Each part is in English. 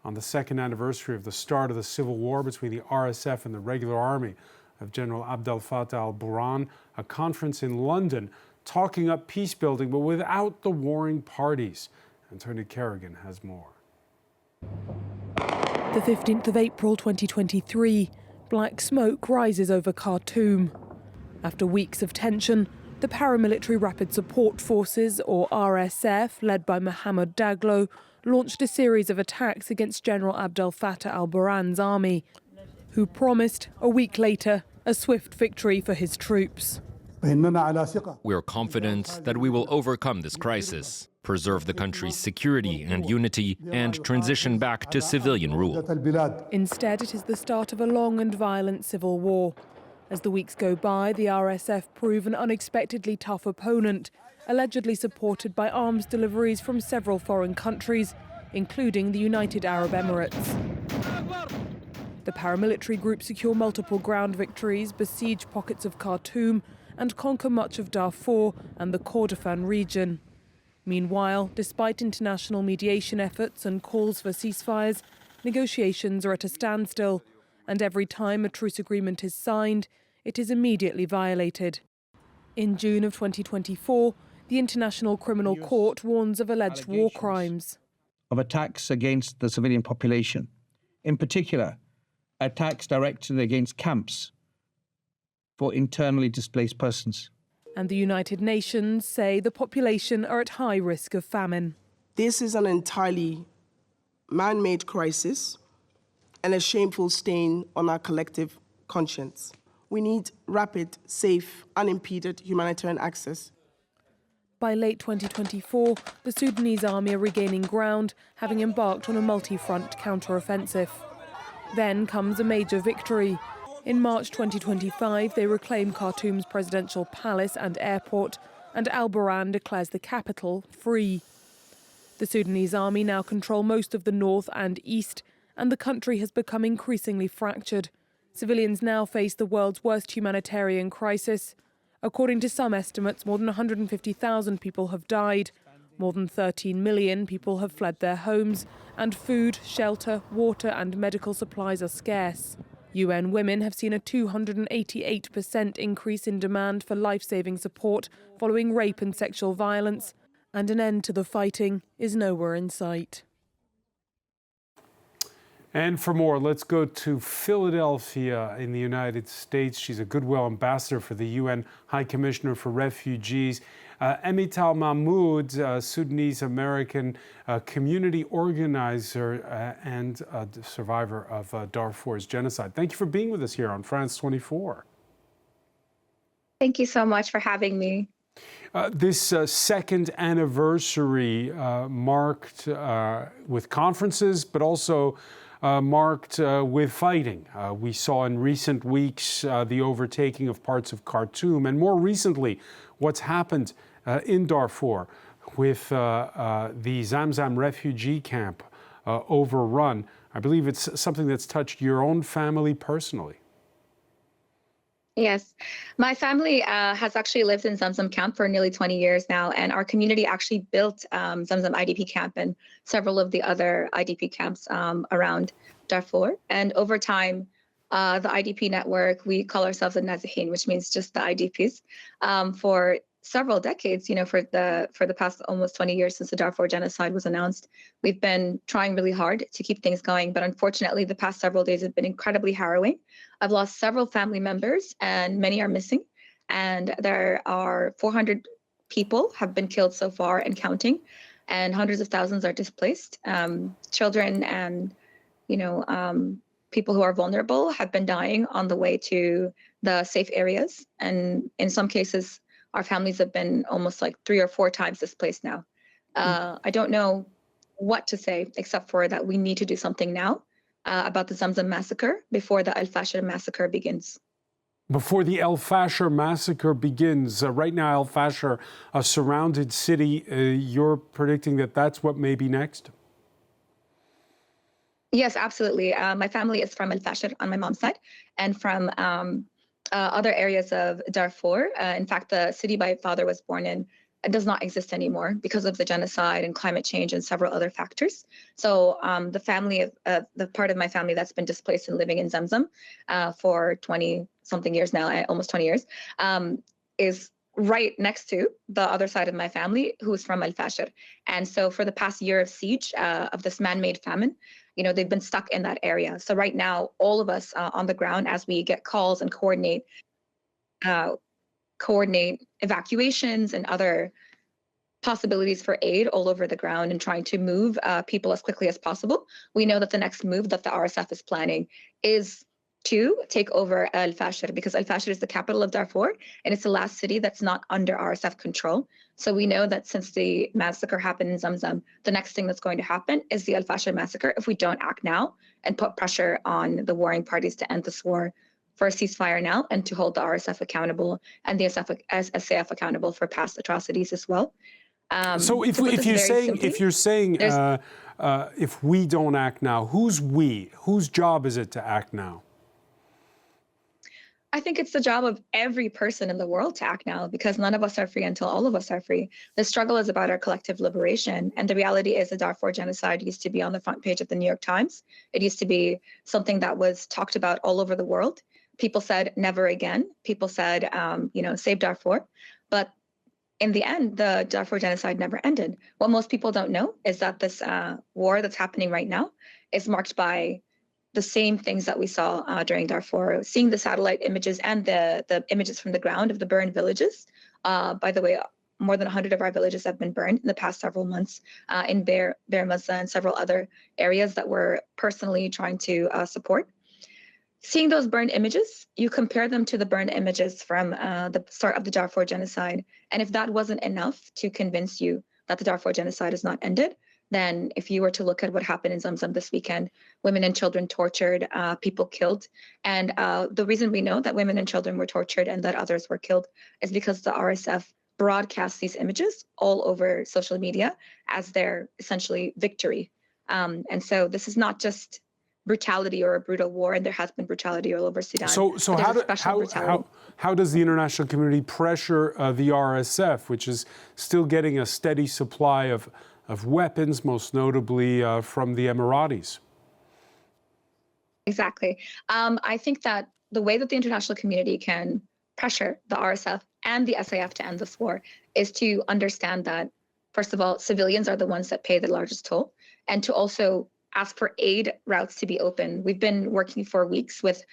on the second anniversary of the start of the civil war between the RSF and the regular army of General Abdel Fattah al-Burhan, a conference in London talking up peace building, but without the warring parties. Antonia Kerrigan has more. The 15th of April 2023, black smoke rises over Khartoum. After weeks of tension, the paramilitary Rapid Support Forces, or RSF, led by Mohamed Daglo, launched a series of attacks against General Abdel Fattah al-Burhan's army, who promised, a week later, a swift victory for his troops. We are confident that we will overcome this crisis, preserve the country's security and unity, and transition back to civilian rule. Instead, it is the start of a long and violent civil war. As the weeks go by, the RSF prove an unexpectedly tough opponent, allegedly supported by arms deliveries from several foreign countries, including the United Arab Emirates. The paramilitary group secure multiple ground victories, besiege pockets of Khartoum, and conquer much of Darfur and the Kordofan region. Meanwhile, despite international mediation efforts and calls for ceasefires, negotiations are at a standstill, and every time a truce agreement is signed, it is immediately violated. In June of 2024, the International Criminal Court warns of alleged war crimes. Of attacks against the civilian population, in particular, attacks directed against camps for internally displaced persons. And the United Nations say the population are at high risk of famine. This is an entirely man-made crisis and a shameful stain on our collective conscience. We need rapid, safe, unimpeded humanitarian access. By late 2024, the Sudanese army are regaining ground, having embarked on a multi-front counter-offensive. Then comes a major victory. In March 2025, they reclaim Khartoum's presidential palace and airport, and al-Burhan declares the capital free. The Sudanese army now control most of the north and east, and the country has become increasingly fractured. Civilians now face the world's worst humanitarian crisis. According to some estimates, more than 150,000 people have died. More than 13 million people have fled their homes, and food, shelter, water and medical supplies are scarce. UN Women have seen a 288% increase in demand for life-saving support following rape and sexual violence, and an end to the fighting is nowhere in sight. And for more, let's go to Philadelphia in the United States. She's a Goodwill ambassador for the UN High Commissioner for Refugees. Emtithal Mahmoud, Sudanese-American community organizer and survivor of Darfur's genocide. Thank you for being with us here on France 24. Thank you so much for having me. This second anniversary marked with conferences, but also marked with fighting. We saw in recent weeks the overtaking of parts of Khartoum, and more recently, what's happened in Darfur with the Zamzam refugee camp overrun. I believe it's something that's touched your own family personally. Yes, my family has actually lived in Zamzam camp for nearly 20 years now, and our community actually built Zamzam IDP camp and several of the other IDP camps around Darfur. And over time, the IDP network, we call ourselves a Nazihin, which means just the IDPs, for several decades, for the past almost 20 years since the Darfur genocide was announced. We've been trying really hard to keep things going, but unfortunately, the past several days have been incredibly harrowing. I've lost several family members, and many are missing. And there are 400 people have been killed so far and counting, and hundreds of thousands are displaced. Children and people who are vulnerable have been dying on the way to the safe areas, and in some cases, our families have been almost like 3 or 4 times displaced now. I don't know what to say except for that we need to do something now about the Zamzam massacre before the Al-Fasher massacre begins. Before the Al-Fasher massacre begins, right now Al-Fasher, a surrounded city, you're predicting that that's what may be next? Yes, absolutely. My family is from Al-Fasher on my mom's side, and from other areas of Darfur. In fact, the city my father was born in does not exist anymore because of the genocide and climate change and several other factors. So the family of the part of my family that's been displaced and living in Zamzam for 20-something years now, almost 20 years, is right next to the other side of my family, who's from al-Fashir. And so for the past year of siege, of this man-made famine, they've been stuck in that area. So right now, all of us on the ground, as we get calls and coordinate evacuations and other possibilities for aid all over the ground and trying to move people as quickly as possible, we know that the next move that the RSF is planning is to take over al-Fashir, because al-Fashir is the capital of Darfur and it's the last city that's not under RSF control. So we know that since the massacre happened in Zamzam, the next thing that's going to happen is the al-Fashir massacre if we don't act now and put pressure on the warring parties to end this war, for a ceasefire now, and to hold the RSF accountable and the SAF accountable for past atrocities as well. So if you're saying if we don't act now, who's we? Whose job is it to act now? I think it's the job of every person in the world to act now, because none of us are free until all of us are free. The struggle is about our collective liberation. And the reality is the Darfur genocide used to be on the front page of the New York Times. It used to be something that was talked about all over the world. People said never again. People said, save Darfur. But in the end, the Darfur genocide never ended. What most people don't know is that this war that's happening right now is marked by the same things that we saw during Darfur, seeing the satellite images and the images from the ground of the burned villages. By the way, more than 100 of our villages have been burned in the past several months in Bir Mazza and several other areas that we're personally trying to support. Seeing those burned images, you compare them to the burned images from the start of the Darfur genocide. And if that wasn't enough to convince you that the Darfur genocide is not ended, then if you were to look at what happened in Zamzam this weekend, women and children tortured, people killed. And the reason we know that women and children were tortured and that others were killed is because the RSF broadcasts these images all over social media as their essentially victory. And so this is not just brutality or a brutal war, and there has been brutality all over Sudan. So how does the international community pressure the RSF, which is still getting a steady supply of weapons, most notably from the Emiratis? Exactly. I think that the way that the international community can pressure the RSF and the SAF to end this war is to understand that, first of all, civilians are the ones that pay the largest toll, and to also ask for aid routes to be open. We've been working for weeks with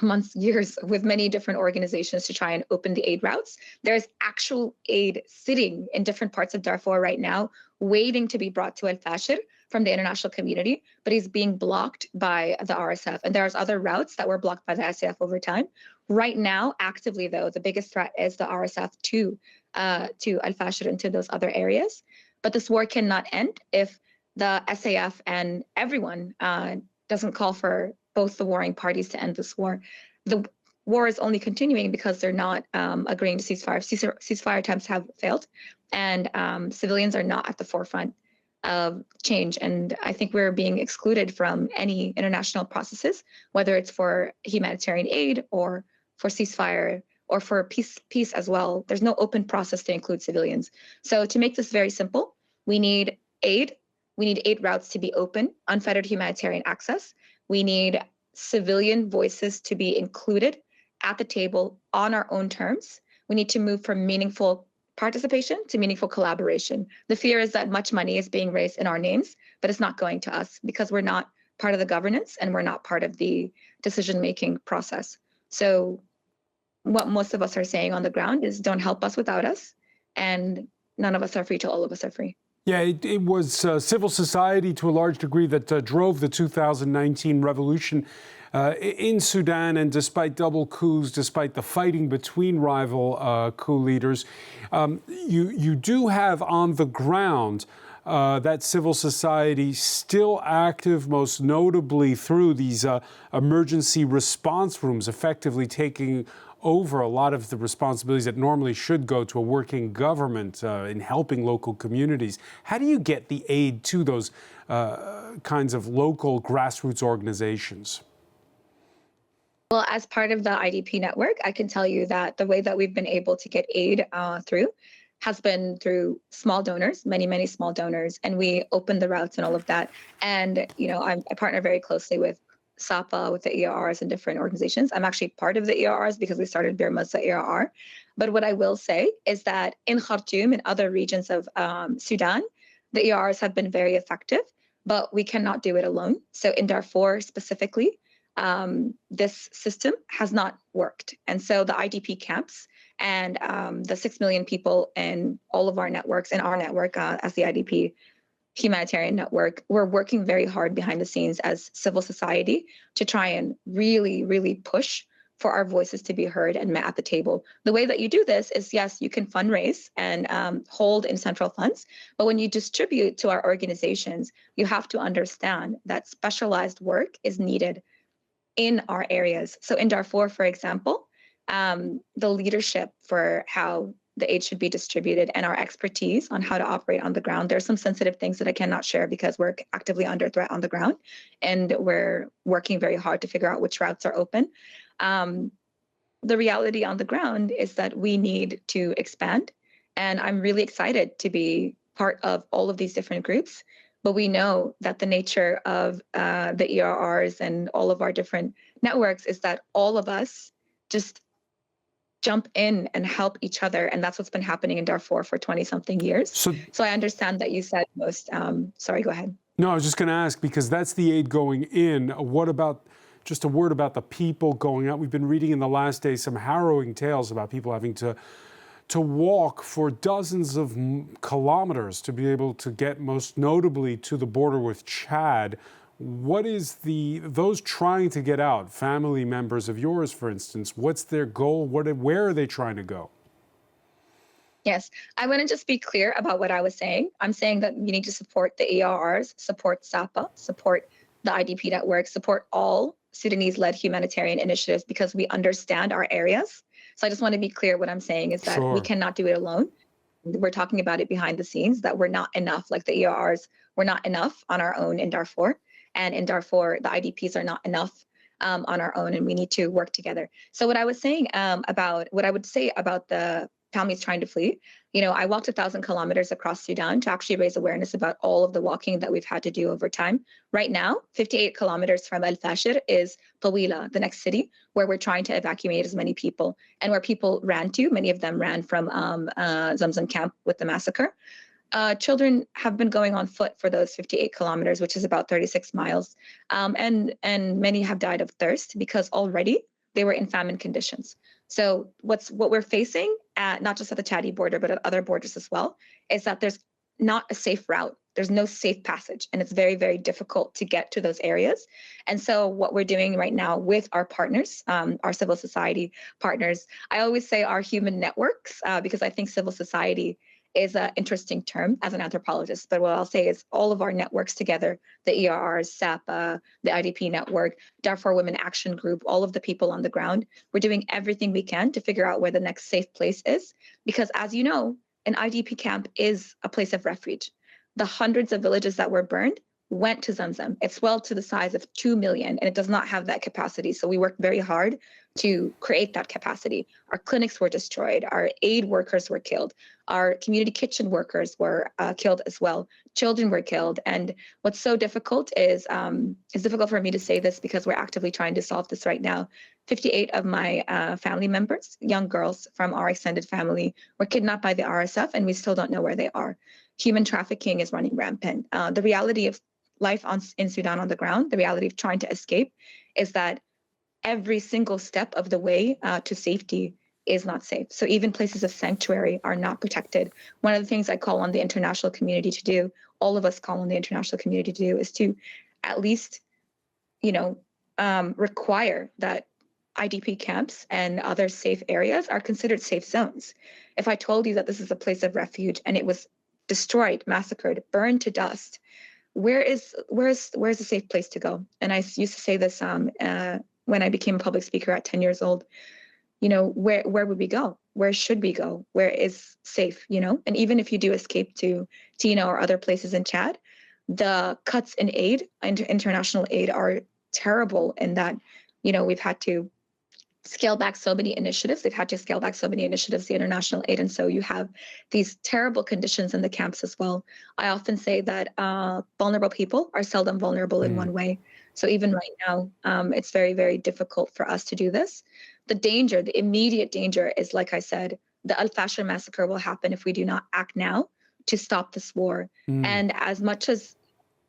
months, years, with many different organizations to try and open the aid routes. There's actual aid sitting in different parts of Darfur right now, waiting to be brought to al-Fashir from the international community, but he's being blocked by the RSF. And there's other routes that were blocked by the SAF over time. Right now, actively though, the biggest threat is the RSF to al-Fashir and to those other areas. But this war cannot end if the SAF and everyone doesn't call for both the warring parties to end this war. The war is only continuing because they're not agreeing to ceasefire. Ceasefire attempts have failed, and civilians are not at the forefront of change. And I think we're being excluded from any international processes, whether it's for humanitarian aid or for ceasefire or for peace as well. There's no open process to include civilians. So to make this very simple, we need aid. We need aid routes to be open, unfettered humanitarian access. We need civilian voices to be included at the table on our own terms. We need to move from meaningful participation to meaningful collaboration. The fear is that much money is being raised in our names, but it's not going to us because we're not part of the governance and we're not part of the decision-making process. So what most of us are saying on the ground is don't help us without us, and none of us are free till all of us are free. Yeah, it was civil society to a large degree that drove the 2019 revolution in Sudan, and despite double coups, despite the fighting between rival coup leaders, you do have on the ground that civil society still active, most notably through these emergency response rooms, effectively taking over a lot of the responsibilities that normally should go to a working government in helping local communities. How do you get the aid to those kinds of local grassroots organizations? Well, as part of the IDP network, I can tell you that the way that we've been able to get aid through has been through small donors, many small donors, and we opened the routes and all of that. And I partner very closely with SAPA, with the ERRs and different organizations. I'm actually part of the ERRs because we started Bir Musa ERR. But what I will say is that in Khartoum and other regions of Sudan, the ERRs have been very effective, but we cannot do it alone. So in Darfur specifically, this system has not worked. And so the IDP camps and the 6 million people in all of our networks, in our network as the IDP humanitarian network, we're working very hard behind the scenes as civil society to try and really push for our voices to be heard and met at the table. The way that you do this is, yes, you can fundraise and hold in central funds, but when you distribute to our organizations, you have to understand that specialized work is needed in our areas. So in Darfur, for example, the leadership for how the aid should be distributed and our expertise on how to operate on the ground. There's some sensitive things that I cannot share because we're actively under threat on the ground, and we're working very hard to figure out which routes are open. The reality on the ground is that we need to expand, and I'm really excited to be part of all of these different groups. But we know that the nature of the ERRs and all of our different networks is that all of us just jump in and help each other. And that's what's been happening in Darfur for 20-something years. So I understand that you said most, sorry, go ahead. No, I was just going to ask, because that's the aid going in. What about, just a word about the people going out? We've been reading in the last days some harrowing tales about people having to walk for dozens of kilometers to be able to get, most notably, to the border with Chad. What is those trying to get out, family members of yours, for instance, what's their goal? Where are they trying to go? Yes, I want to just be clear about what I was saying. I'm saying that we need to support the ERRs, support SAPA, support the IDP network, support all Sudanese-led humanitarian initiatives, because we understand our areas. So I just want to be clear. What I'm saying is that we cannot do it alone. We're talking about it behind the scenes, that we're not enough, like the ERRs, we're not enough on our own in Darfur. And in Darfur, the IDPs are not enough on our own, and we need to work together. So what I was saying about what I would say about the families trying to flee, I walked 1,000 kilometers across Sudan to actually raise awareness about all of the walking that we've had to do over time. Right now, 58 kilometers from El-Fashir is Tawila, the next city, where we're trying to evacuate as many people, and where people ran to. Many of them ran from Zamzam camp with the massacre. Children have been going on foot for those 58 kilometers, which is about 36 miles. And many have died of thirst because already they were in famine conditions. So what we're facing, not just at the Chadi border, but at other borders as well, is that there's not a safe route. There's no safe passage, and it's very, very difficult to get to those areas. And so what we're doing right now with our partners, our civil society partners, I always say our human networks, because I think civil society is an interesting term as an anthropologist, but what I'll say is all of our networks together, the ERRs, SAPA, the IDP network, Darfur Women Action Group, all of the people on the ground, we're doing everything we can to figure out where the next safe place is. Because as you know, an IDP camp is a place of refuge. The hundreds of villages that were burned went to Zamzam. It swelled to the size of 2 million, and it does not have that capacity. So we worked very hard to create that capacity. Our clinics were destroyed. Our aid workers were killed. Our community kitchen workers were killed as well. Children were killed. And what's so difficult is, it's difficult for me to say this because we're actively trying to solve this right now. 58 of my family members, young girls from our extended family, were kidnapped by the RSF, and we still don't know where they are. Human trafficking is running rampant. The reality of life in Sudan on the ground, the reality of trying to escape, is that every single step of the way to safety is not safe. So even places of sanctuary are not protected. One of the things I call on the international community to do, all of us call on the international community to do, is to at least, require that IDP camps and other safe areas are considered safe zones. If I told you that this is a place of refuge and it was destroyed, massacred, burned to dust, where's a safe place to go? And I used to say this when I became a public speaker at 10 years old. Where would we go? Where should we go? Where is safe? And even if you do escape to Tina or other places in Chad, the cuts in aid, international aid, are terrible in that, we've had to scale back so many initiatives. They've had to scale back so many initiatives, the international aid. And so you have these terrible conditions in the camps as well. I often say that vulnerable people are seldom vulnerable in one way. So even right now, it's very, very difficult for us to do this. The danger, the immediate danger is, like I said, the al-Fashir massacre will happen if we do not act now to stop this war. And as much as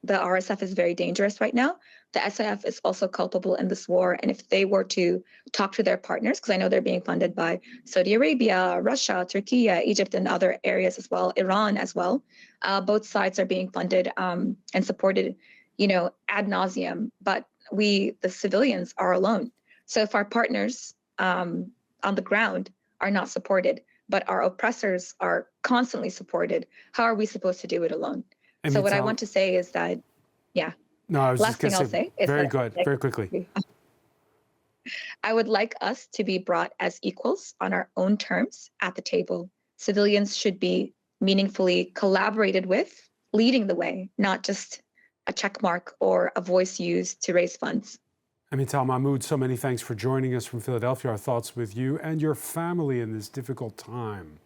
the RSF is very dangerous right now, the SIF is also culpable in this war. And if they were to talk to their partners, because I know they're being funded by Saudi Arabia, Russia, Turkey, Egypt, and other areas as well, Iran as well, both sides are being funded and supported, ad nauseum. But we, the civilians, are alone. So if our partners on the ground are not supported, but our oppressors are constantly supported, how are we supposed to do it alone? So what I want to say is that, No, I was last just going thing I'll to say say, is very that good, very quickly. I would like us to be brought as equals on our own terms at the table. Civilians should be meaningfully collaborated with, leading the way, not just a check mark or a voice used to raise funds. Emtithal Mahmoud, so many thanks for joining us from Philadelphia. Our thoughts with you and your family in this difficult time.